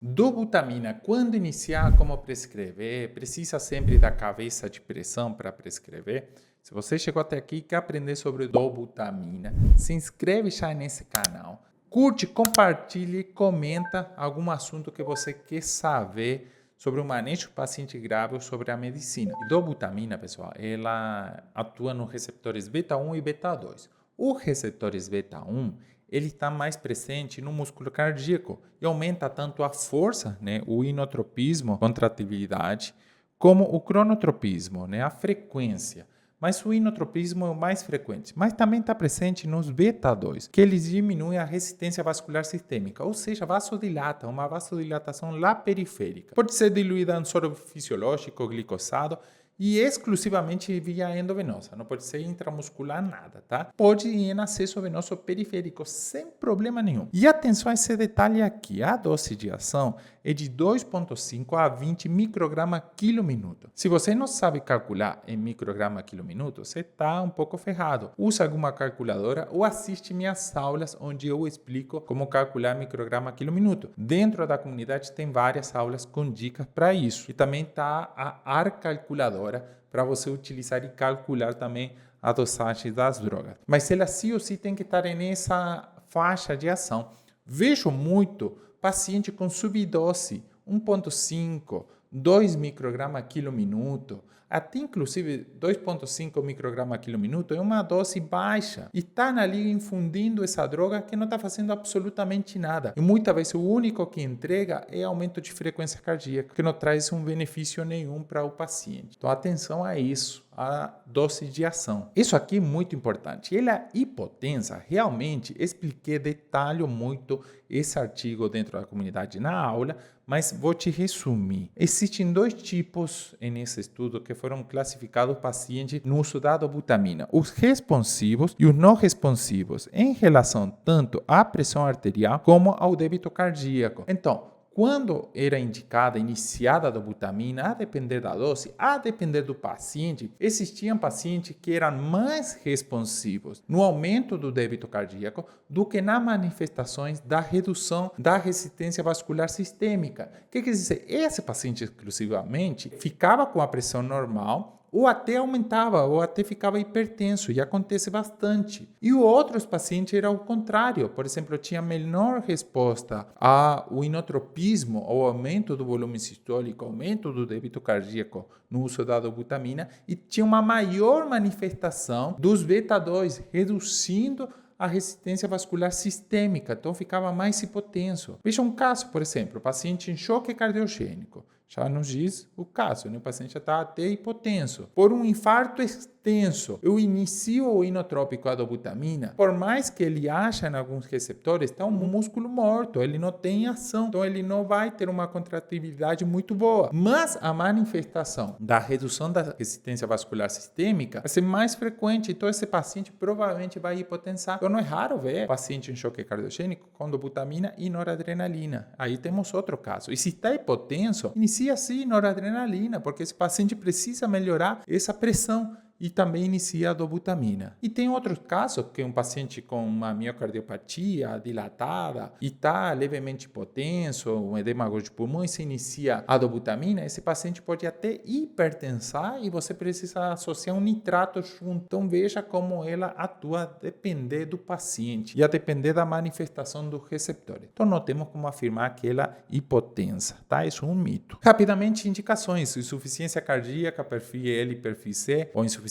Dobutamina, quando iniciar, como prescrever? Precisa sempre da cabeça de pressão para prescrever? Se você chegou até aqui e quer aprender sobre dobutamina, se inscreve já nesse canal. Curte, compartilhe, comenta algum assunto que você quer saber sobre o manejo do paciente grave ou sobre a medicina. E dobutamina, pessoal, ela atua nos receptores beta 1 e beta 2. Os receptores beta 1 ele está mais presente no músculo cardíaco e aumenta tanto a força, né, o inotropismo, contratividade, como o cronotropismo, né, a frequência. Mas o inotropismo é o mais frequente, mas também está presente nos beta 2, que eles diminuem a resistência vascular sistêmica, ou seja, vasodilata, uma vasodilatação lá periférica. Pode ser diluída em soro fisiológico, glicosado, e exclusivamente via endovenosa, não pode ser intramuscular nada, tá? Pode ir em acesso venoso periférico sem problema nenhum. E atenção a esse detalhe aqui, a dose de ação é de 2,5 a 20 microgramas quilo minuto. Se você não sabe calcular em micrograma quilo minuto, você está um pouco ferrado. Usa alguma calculadora ou assiste minhas aulas onde eu explico como calcular micrograma quilo minuto. Dentro da comunidade tem várias aulas com dicas para isso. E também está a AR calculadora para você utilizar e calcular também a dosagem das drogas. Mas ela sim ou sim tem que estar nessa faixa de ação. Vejo muito paciente com subdose 1,5, 2 microgramas quilo minuto, até inclusive 2,5 microgramas quilo minuto é uma dose baixa e está ali infundindo essa droga que não está fazendo absolutamente nada. E muitas vezes o único que entrega é aumento de frequência cardíaca, que não traz um benefício nenhum para o paciente. Então atenção a isso, a dose de ação. Isso aqui é muito importante. Ela hipotensa, realmente expliquei, detalho muito esse artigo dentro da comunidade na aula, mas vou te resumir. Existem dois tipos nesse estudo que foram classificados pacientes no uso da dobutamina, os responsivos e os não responsivos, em relação tanto à pressão arterial como ao débito cardíaco. Então, quando era iniciada a dobutamina, a depender da dose, a depender do paciente, existiam pacientes que eram mais responsivos no aumento do débito cardíaco do que nas manifestações da redução da resistência vascular sistêmica. O que quer dizer? Esse paciente exclusivamente ficava com a pressão normal, ou até aumentava, ou até ficava hipertenso, e acontece bastante. E os outros pacientes era o contrário, por exemplo, tinha menor resposta ao inotropismo, ao aumento do volume sistólico, aumento do débito cardíaco no uso da dobutamina, e tinha uma maior manifestação dos beta-2, reduzindo a resistência vascular sistêmica, então ficava mais hipotenso. Veja um caso, por exemplo, paciente em choque cardiogênico. Já nos diz o caso, né? O paciente já está até hipotenso. Por um infarto extenso, eu inicio o inotrópico a dobutamina, por mais que ele ache em alguns receptores, está um músculo morto, ele não tem ação, então ele não vai ter uma contratividade muito boa. Mas a manifestação da redução da resistência vascular sistêmica vai ser mais frequente, então esse paciente provavelmente vai hipotensar. Então não é raro ver paciente em choque cardiogênico com dobutamina e noradrenalina. Aí temos outro caso. E se está hipotenso, inicia sim noradrenalina, porque esse paciente precisa melhorar essa pressão. E também inicia a dobutamina. E tem outros casos que um paciente com uma miocardiopatia dilatada e está levemente hipotenso, um edema de pulmão, e se inicia a dobutamina, esse paciente pode até hipertensar e você precisa associar um nitrato junto. Então veja como ela atua a depender do paciente e a depender da manifestação dos receptores. Então não temos como afirmar que ela hipotensa, tá? Isso é um mito. Rapidamente, indicações: insuficiência cardíaca, perfil L, perfil C, ou insuficiência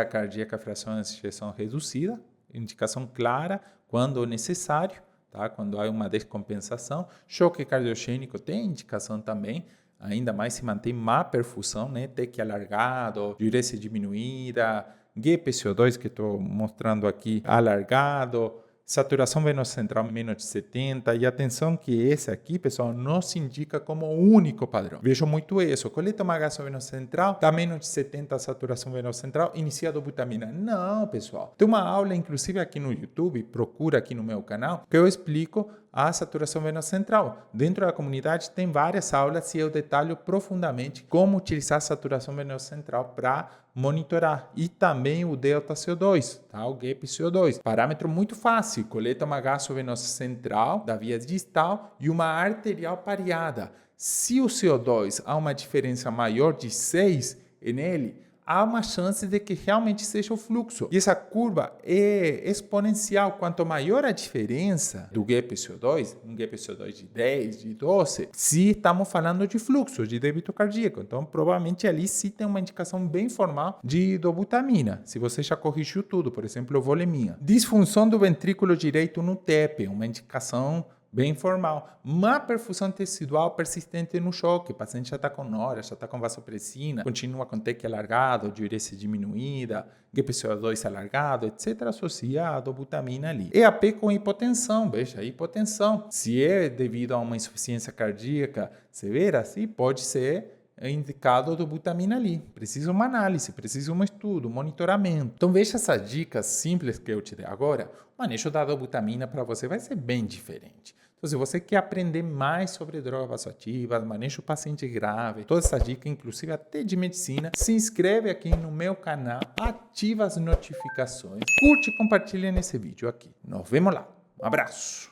cardíaca, fração de ejeção reduzida, indicação clara quando necessário, tá? Quando há uma descompensação. Choque cardiogênico tem indicação também, ainda mais se mantém má perfusão, né? TEC alargado, diurese diminuída, GPCO2 que estou mostrando aqui alargado, saturação venocentral menos de 70, e atenção que esse aqui, pessoal, não se indica como o único padrão. Vejo muito isso. Coletomagaço venocentral, está menos de 70 a saturação venocentral, inicia a dobutamina. Não, pessoal. Tem uma aula, inclusive, aqui no YouTube, procura aqui no meu canal, que eu explico a saturação venosa central. Dentro da comunidade tem várias aulas e eu detalho profundamente como utilizar a saturação venosa central para monitorar. E também o delta CO2, tá? O gap CO2. Parâmetro muito fácil. Coleta uma gasovenosa central da via distal e uma arterial pareada. Se o CO2 há uma diferença maior de 6 nele, há uma chance de que realmente seja o fluxo. E essa curva é exponencial. Quanto maior a diferença do gap CO2, um gap CO2 de 10, de 12, se estamos falando de fluxo, de débito cardíaco. Então, provavelmente ali sim tem uma indicação bem formal de idobutamina. Se você já corrigiu tudo, por exemplo, volemia. Disfunção do ventrículo direito no TEP, uma indicação bem formal. Má perfusão tecidual persistente no choque. O paciente já está com nória, já está com vasopressina, continua com TEC alargado, diurese diminuída, GPCO2 alargado, etc. Associa a dobutamina ali. EAP com hipotensão, veja, hipotensão. Se é devido a uma insuficiência cardíaca severa, sim, pode ser indicado dobutamina ali. Precisa uma análise, precisa um estudo, um monitoramento. Então veja essas dicas simples que eu te dei agora. O manejo da dobutamina para você vai ser bem diferente. Então, se você quer aprender mais sobre drogas vasoativas, manejo paciente grave, toda essa dica, inclusive até de medicina, se inscreve aqui no meu canal, ativa as notificações, curte e compartilha nesse vídeo aqui. Nos vemos lá. Um abraço!